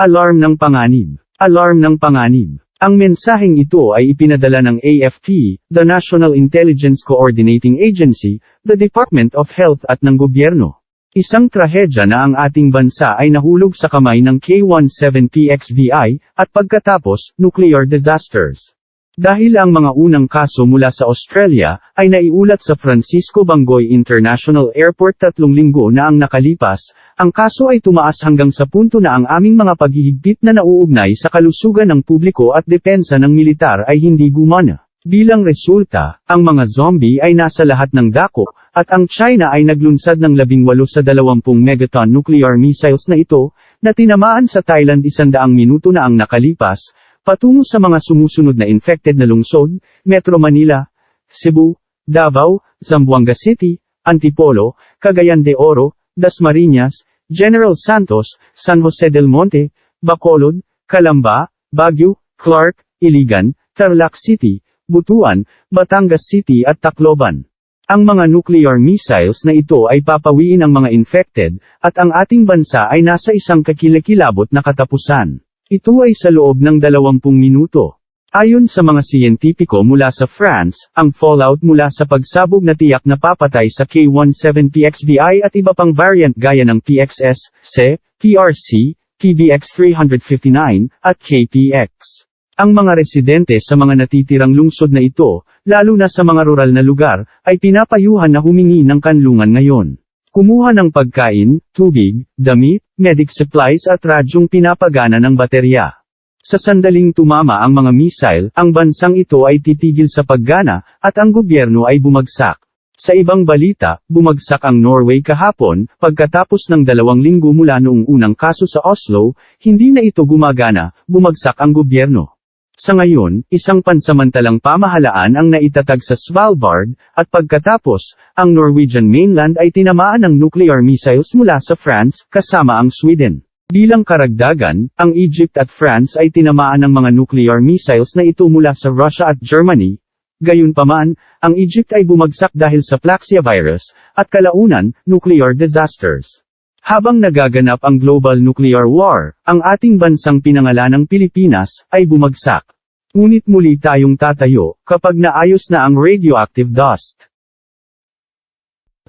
Alarm ng panganib. Alarm ng panganib. Ang mensaheng ito ay ipinadala ng AFP, the National Intelligence Coordinating Agency, the Department of Health at ng gobyerno. Isang trahedya na ang ating bansa ay nahulog sa kamay ng K-17PXVI, at pagkatapos, nuclear disasters. Dahil ang mga unang kaso mula sa Australia, ay naiulat sa Francisco Bangoy International Airport 3 linggo na ang nakalipas, ang kaso ay tumaas hanggang sa punto na ang aming mga paghihigpit na nauugnay sa kalusugan ng publiko at depensa ng militar ay hindi gumana. Bilang resulta, ang mga zombie ay nasa lahat ng dako, at ang China ay naglunsad ng 18 sa 20 megaton nuclear missiles na ito, na tinamaan sa Thailand 100 minuto na ang nakalipas, patungo sa mga sumusunod na infected na lungsod, Metro Manila, Cebu, Davao, Zamboanga City, Antipolo, Cagayan de Oro, Dasmariñas, General Santos, San Jose del Monte, Bacolod, Calamba, Baguio, Clark, Iligan, Tarlac City, Butuan, Batangas City at Tacloban. Ang mga nuclear missiles na ito ay papawiin ang mga infected, at ang ating bansa ay nasa isang kakilakilabot na katapusan. Ito ay sa loob ng 20 minuto. Ayon sa mga siyentipiko mula sa France, ang fallout mula sa pagsabog na tiyak na papatay sa K-17PXVI at iba pang variant gaya ng PXS, C, PRC, PBX359, at KPX. Ang mga residente sa mga natitirang lungsod na ito, lalo na sa mga rural na lugar, ay pinapayuhan na humingi ng kanlungan ngayon. Kumuha ng pagkain, tubig, damit, medic supplies at radyong pinapagana ng baterya. Sa sandaling tumama ang mga missile, ang bansang ito ay titigil sa paggana, at ang gobyerno ay bumagsak. Sa ibang balita, bumagsak ang Norway kahapon, pagkatapos ng 2 linggo mula noong unang kaso sa Oslo, hindi na ito gumagana, bumagsak ang gobyerno. Sa ngayon, isang pansamantalang pamahalaan ang naitatag sa Svalbard, at pagkatapos, ang Norwegian mainland ay tinamaan ng nuclear missiles mula sa France, kasama ang Sweden. Bilang karagdagan, ang Egypt at France ay tinamaan ng mga nuclear missiles na ito mula sa Russia at Germany. Gayunpaman, ang Egypt ay bumagsak dahil sa Plaxiavirus, at kalaunan, nuclear disasters. Habang nagaganap ang global nuclear war, ang ating bansang pinangalanang Pilipinas, ay bumagsak. Ngunit muli tayong tatayo, kapag naayos na ang radioactive dust.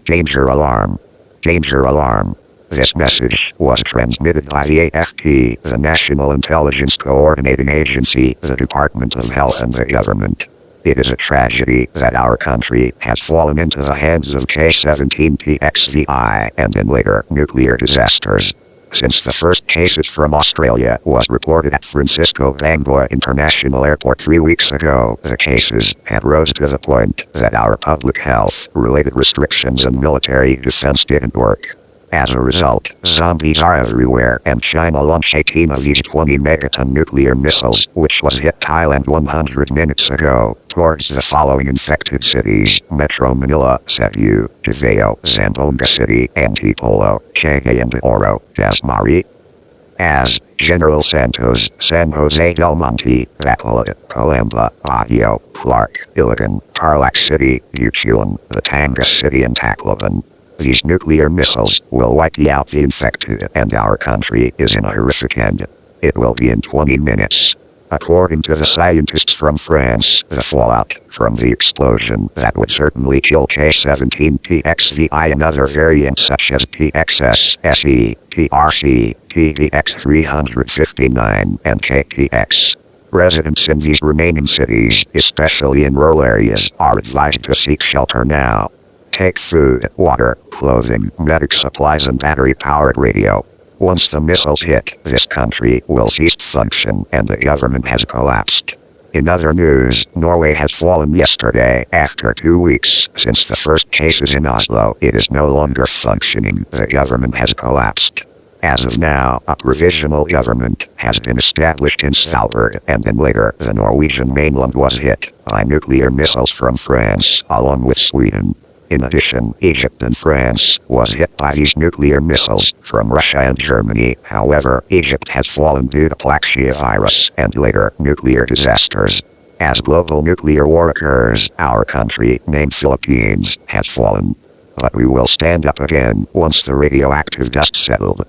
Danger alarm. Danger alarm. This message was transmitted by the AFP, the National Intelligence Coordinating Agency, the Department of Health and the Government. It is a tragedy that our country has fallen into the hands of K-17PXVI and then later nuclear disasters. Since the first cases from Australia was reported at Francisco Bangoy International Airport 3 weeks ago, the cases had rose to the point that our public health-related restrictions and military defense didn't work. As a result, zombies are everywhere, and China launched a team of these 20 megaton nuclear missiles, which was hit Thailand 100 minutes ago, towards the following infected cities: Metro Manila, Cebu, Davao, Zamboanga City, Antipolo, Cagayan de Oro, Dasmariñas, General Santos, San Jose del Monte, Bacolod, Calamba, Baguio, Clark, Iligan, Tarlac City, Butuan, Batangas City and Tacloban. These nuclear missiles will wipe out the infected, and our country is in a horrific end. It will be in 20 minutes. According to the scientists from France, the fallout from the explosion that would certainly kill K-17PXVI and other variants such as PXS, SE, PRC, PBX359, and KPX. Residents in these remaining cities, especially in rural areas, are advised to seek shelter now. Take food, water, clothing, medic supplies and battery-powered radio. Once the missiles hit, this country will cease function and the government has collapsed. In other news, Norway has fallen yesterday. After 2 weeks since the first cases in Oslo, it is no longer functioning. The government has collapsed. As of now, a provisional government has been established in Svalbard, and then later the Norwegian mainland was hit by nuclear missiles from France, along with Sweden. In addition, Egypt and France was hit by these nuclear missiles from Russia and Germany. However, Egypt has fallen due to Plaxiavirus and later nuclear disasters. As global nuclear war occurs, our country, named Philippines, has fallen. But we will stand up again once the radioactive dust settled.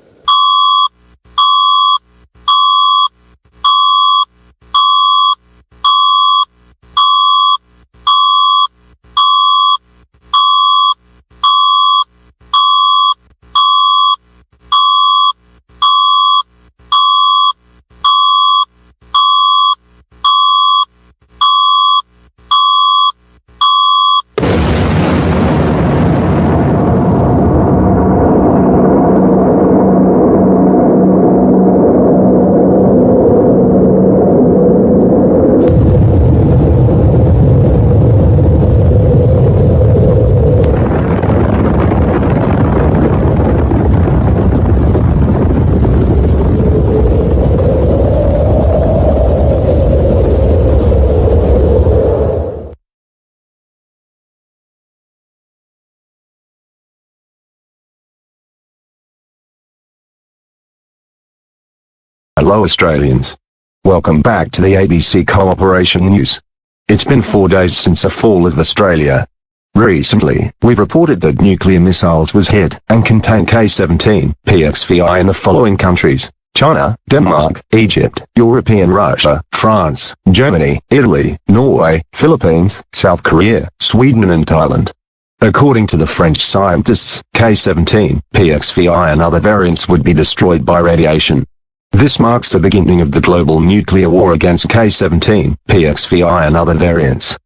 Hello Australians. Welcome back to the ABC Cooperation News. It's been 4 days since the fall of Australia. Recently, we've reported that nuclear missiles was hit and contained K-17 PXVI in the following countries: China, Denmark, Egypt, European Russia, France, Germany, Italy, Norway, Philippines, South Korea, Sweden and Thailand. According to the French scientists, K-17 PXVI and other variants would be destroyed by radiation. This marks the beginning of the global nuclear war against K-17 PXVI and other variants.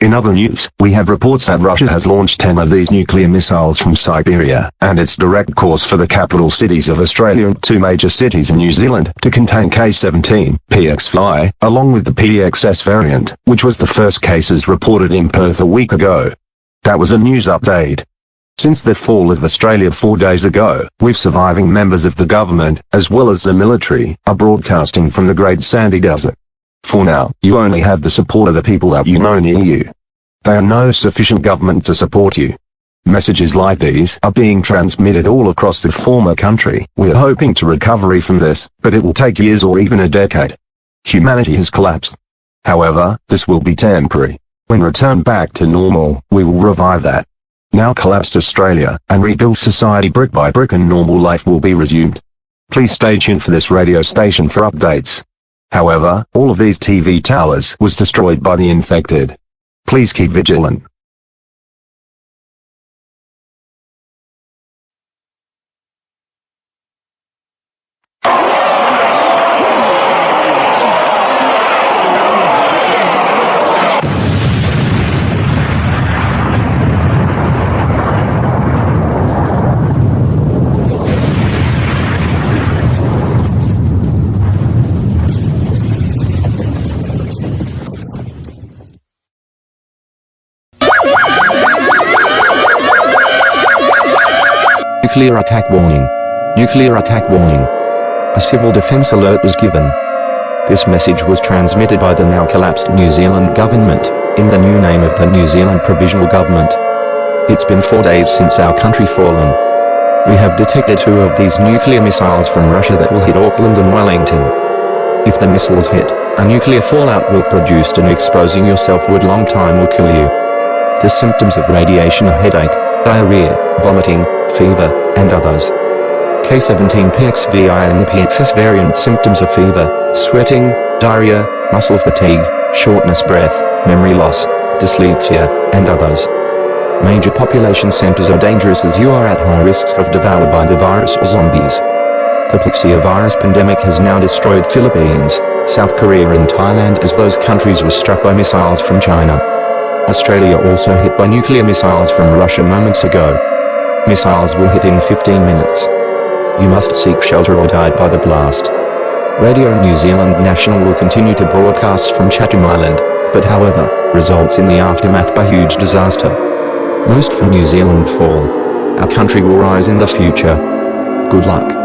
In other news, we have reports that Russia has launched 10 of these nuclear missiles from Siberia, and its direct course for the capital cities of Australia and 2 major cities in New Zealand to contain K-17 PXVI, along with the PXS variant, which was the first cases reported in Perth a week ago. That was a news update. Since the fall of Australia 4 days ago, we've surviving members of the government, as well as the military, are broadcasting from the Great Sandy Desert. For now, you only have the support of the people that you know near you. There are no sufficient government to support you. Messages like these are being transmitted all across the former country. We're hoping to recovery from this, but it will take years or even a decade. Humanity has collapsed. However, this will be temporary. When returned back to normal, we will revive that now collapsed Australia, and rebuild society brick by brick, and normal life will be resumed. Please stay tuned for this radio station for updates. However, all of these TV towers was destroyed by the infected. Please keep vigilant. Nuclear attack warning. Nuclear attack warning. A civil defense alert was given. This message was transmitted by the now collapsed New Zealand government, in the new name of the New Zealand Provisional Government. It's been 4 days since our country fallen. We have detected 2 of these nuclear missiles from Russia that will hit Auckland and Wellington. If the missiles hit, a nuclear fallout will produce, and exposing yourself would long time will kill you. The symptoms of radiation are headache, diarrhea, vomiting, fever, and others. K-17 PXVI and the PXS variant symptoms are fever, sweating, diarrhea, muscle fatigue, shortness breath, memory loss, dyslexia, and others. Major population centers are dangerous as you are at high risks of devoured by the virus or zombies. The Plaxiavirus pandemic has now destroyed Philippines, South Korea and Thailand, as those countries were struck by missiles from China. Australia also hit by nuclear missiles from Russia moments ago. Missiles will hit in 15 minutes. You must seek shelter or die by the blast. Radio New Zealand National will continue to broadcast from Chatham Island, but however, results in the aftermath by huge disaster. Most for New Zealand fall. Our country will rise in the future. Good luck.